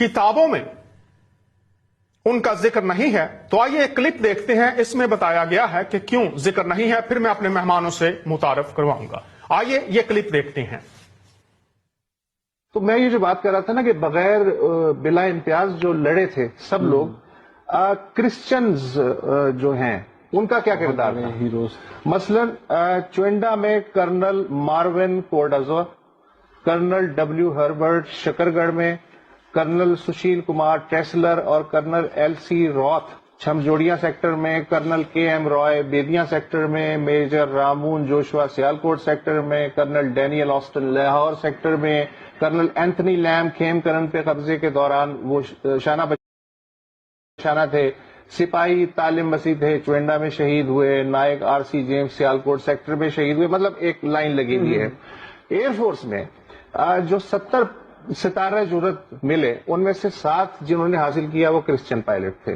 किताबों में उनका जिक्र नहीं है। तो आइए एक क्लिप देखते हैं, इसमें बताया गया है कि क्यों जिक्र नहीं है, फिर मैं अपने मेहमानों से मुतारफ करवाऊंगा। आइए ये क्लिप देखते हैं। तो मैं ये जो बात कर रहा था ना कि बगैर बिला इम्तियाज जो लड़े थे सब लोग, क्रिश्चियंस जो हैं उनका क्या किरदार था? हीरोज मसलन चुएंडा में कर्नल मार्विन कोर्डाजोर, कर्नल डब्ल्यू हर्बर्ट शकरगढ़ में, कर्नल सुशील कुमार ट्रेसलर और colonel L C. Roth Chhamb Jaurian sector में, colonel K M. Roy Bedian sector में, मेजर रामून जोशुआ सियालकोट सेक्टर में, colonel Daniel Austin Lahore sector में, कर्नल एंथनी लैम खेमकरन पे कब्जे के दौरान वो शाना थे, सिपाही तालिम मसीह थे चुएंडा में शहीद हुए, नायक आर.सी. जेम्स सियालकोट सेक्टर में शहीद हुए। मतलब एक लाइन लगी हुई है। एयरफोर्स में जो 70 सितारे जुर्रत मिले, उनमें से 7 जिन्होंने हासिल किया वो क्रिश्चियन पायलट थे।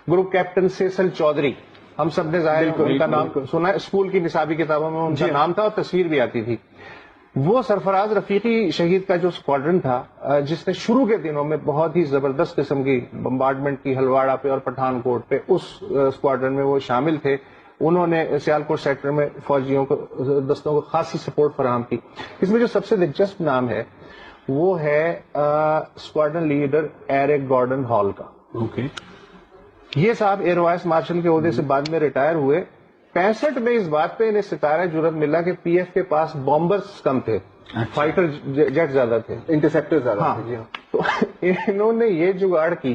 ग्रुप कैप्टन सेसल चौधरी, हम सब ने जाहिर उनका नाम सुना है, स्कूल की निसाबी किताबों में उनका नाम था और तस्वीर भी आती थी। वो सरफराज रफीकी शहीद का जो स्क्वाड्रन था, जिसने शुरू के दिनों में बहुत ही जबरदस्त किस्म की बम्बार्डमेंट की हलवाड़ा पे और पठानकोट पे, उस स्क्वाड्रन में वो शामिल थे। उन्होंने सियालकोट सेक्टर में फौजियों को दस्तों को खासी सपोर्ट फराहम की। इसमें जो सबसे दिलचस्प नाम है वो है squadron leader Eric Gordon Hall का। ये साहब एयर वाइस मार्शल के ओहदे से बाद में रिटायर हुए। 65 में इस बात पे इन्हें सितारा जुर्रत मिला कि पीएफ के पास बॉम्बर्स कम थे, फाइटर जेट ज्यादा थे, इंटरसेप्टर ज्यादा थे। तो इन्होंने ये जुगाड़ की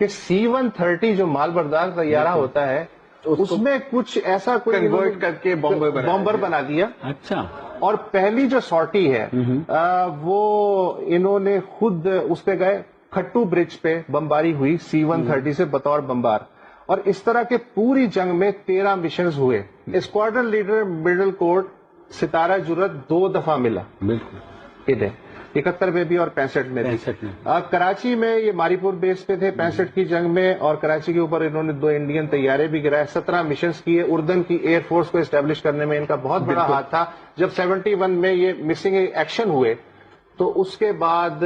कि C-130 जो माल बर्दार तैयारा होता है, उसमें कुछ ऐसा कोई कन्वर्ट करके बॉम्बर बना दिया। अच्छा। और पहली जो सॉर्टी है वो इन्होंने खुद उस पे गए, खट्टू ब्रिज पे बमबारी हुई C-130 से बतौर बमबार। और इस तरह के पूरी जंग में 13 मिशंस हुए। स्क्वाड्रन लीडर मिडल कोर्ट सितारा जुर्रत 2 दफा मिला। बिल्कुल इन्हें 71 में भी और 65 में भी। कराची में ये मारीपुर बेस पे थे 65 की जंग में, और कराची के ऊपर इन्होंने 2 इंडियन तैयारे भी गिराए, 17 मिशंस किए। उर्दन की एयरफोर्स को एस्टेब्लिश करने में इनका बहुत बड़ा हाथ था। जब 71 में ये मिसिंग एक्शन हुए तो उसके बाद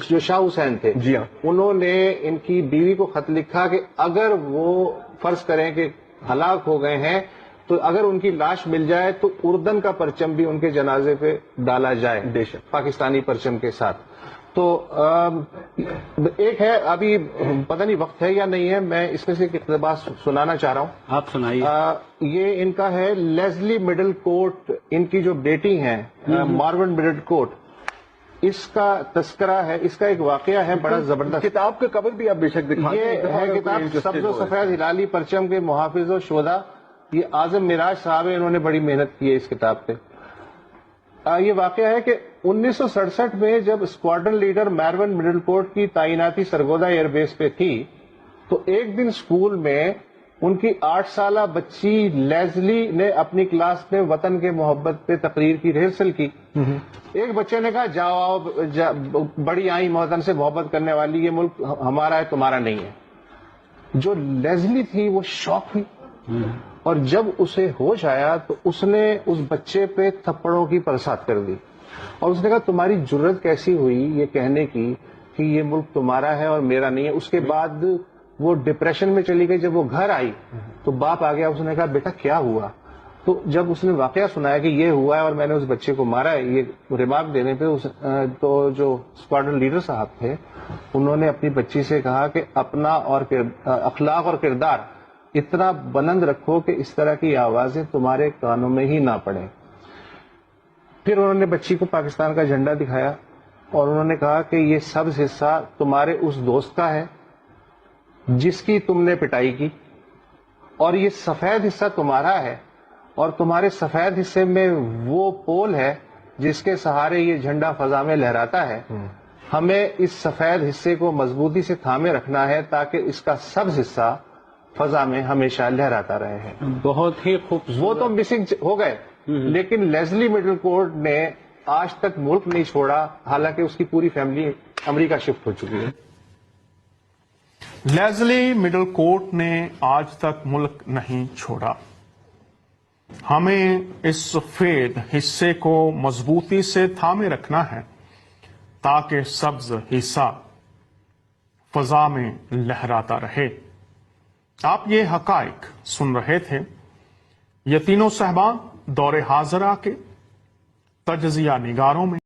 जो शाह हुसैन थे, जी हाँ, उन्होंने इनकी बीवी को खत लिखा कि अगर वो फर्ज करें कि हलाक हो गए हैं तो अगर उनकी लाश मिल जाए तो उर्दन का परचम भी उनके जनाजे पे डाला जाए, बेशक पाकिस्तानी परचम के साथ। तो एक है, अभी पता नहीं वक्त है या नहीं है, मैं इसमें से एक इक़्तिबास सुनाना चाह रहा हूँ। आप सुनाइए। ये इनका है लेस्ली मिडल कोर्ट, इनकी जो बेटी हैं मार्विन मिडल कोर्ट, इसका तस्करा है, इसका एक वाकया है बड़ा जबरदस्त। किताब के कवर भी आप बेशक दिखाते हैं। ये है किताब सब्ज़ सफेद हिलाली परचम के मुहाफिज और शोधा। ये आजम मिराज साहब है, इन्होंने बड़ी मेहनत की है इस किताब पे। ये वाकया है कि 1967 में जब squadron leader Marvin middle court की तैनाती सरगोदा एयरबेस पे थी, तो एक दिन स्कूल में उनकी 8 साला बच्ची लेस्ली ने अपनी क्लास में वतन के मोहब्बत पे तकरीर की रिहर्सल की। एक बच्चे ने कहा, जाओ आओ, बड़ी आई वतन से मोहब्बत करने वाली, ये मुल्क हमारा है तुम्हारा नहीं है। जो लेस्ली थी वो शॉक हुई, और जब उसे होश आया तो उसने उस बच्चे पे थप्पड़ों की बरसात कर दी, और उसने कहा तुम्हारी जुर्रत कैसी हुई ये कहने की कि ये मुल्क तुम्हारा है और मेरा नहीं है। उसके बाद वो डिप्रेशन में चली गई। जब वो घर आई तो बाप आ गया, उसने कहा बेटा क्या हुआ? तो जब उसने वाकया सुनाया कि ये हुआ है और मैंने उस बच्चे को मारा है, ये रिमार्क देने पे तो जो स्क्वाड्रन लीडर साहब थे उन्होंने अपनी बच्ची से कहा कि अपना और अखलाक और किरदार इतना बुलंद रखो कि इस तरह की आवाजें तुम्हारे कानों में ही ना पड़े। फिर उन्होंने बच्ची को पाकिस्तान का झंडा दिखाया और उन्होंने कहा कि ये सब हिस्सा तुम्हारे उस दोस्त का है जिसकी तुमने पिटाई की, और ये सफेद हिस्सा तुम्हारा है, और तुम्हारे सफेद हिस्से में वो पोल है जिसके सहारे ये झंडा फजा में लहराता है। हमें इस सफेद हिस्से को मजबूती से थामे रखना है ताकि इसका सब हिस्सा फजा में हमेशा लहराता रहे हैं। बहुत ही खूबसूरत। वो तो मिसिंग हो गए, लेकिन लेस्ली मिडल कोर्ट ने आज तक मुल्क नहीं छोड़ा, हालांकि उसकी पूरी फैमिली अमेरिका शिफ्ट हो चुकी है। लेस्ली मिडल कोर्ट ने आज तक मुल्क नहीं छोड़ा। हमें इस सफेद हिस्से को मजबूती से थामे रखना है تاکہ سبز حصہ فضا میں لہراتا رہے۔ آپ یہ حقائق سن رہے تھے۔ یہ تینوں صاحبان دور حاضرہ کے تجزیہ نگاروں میں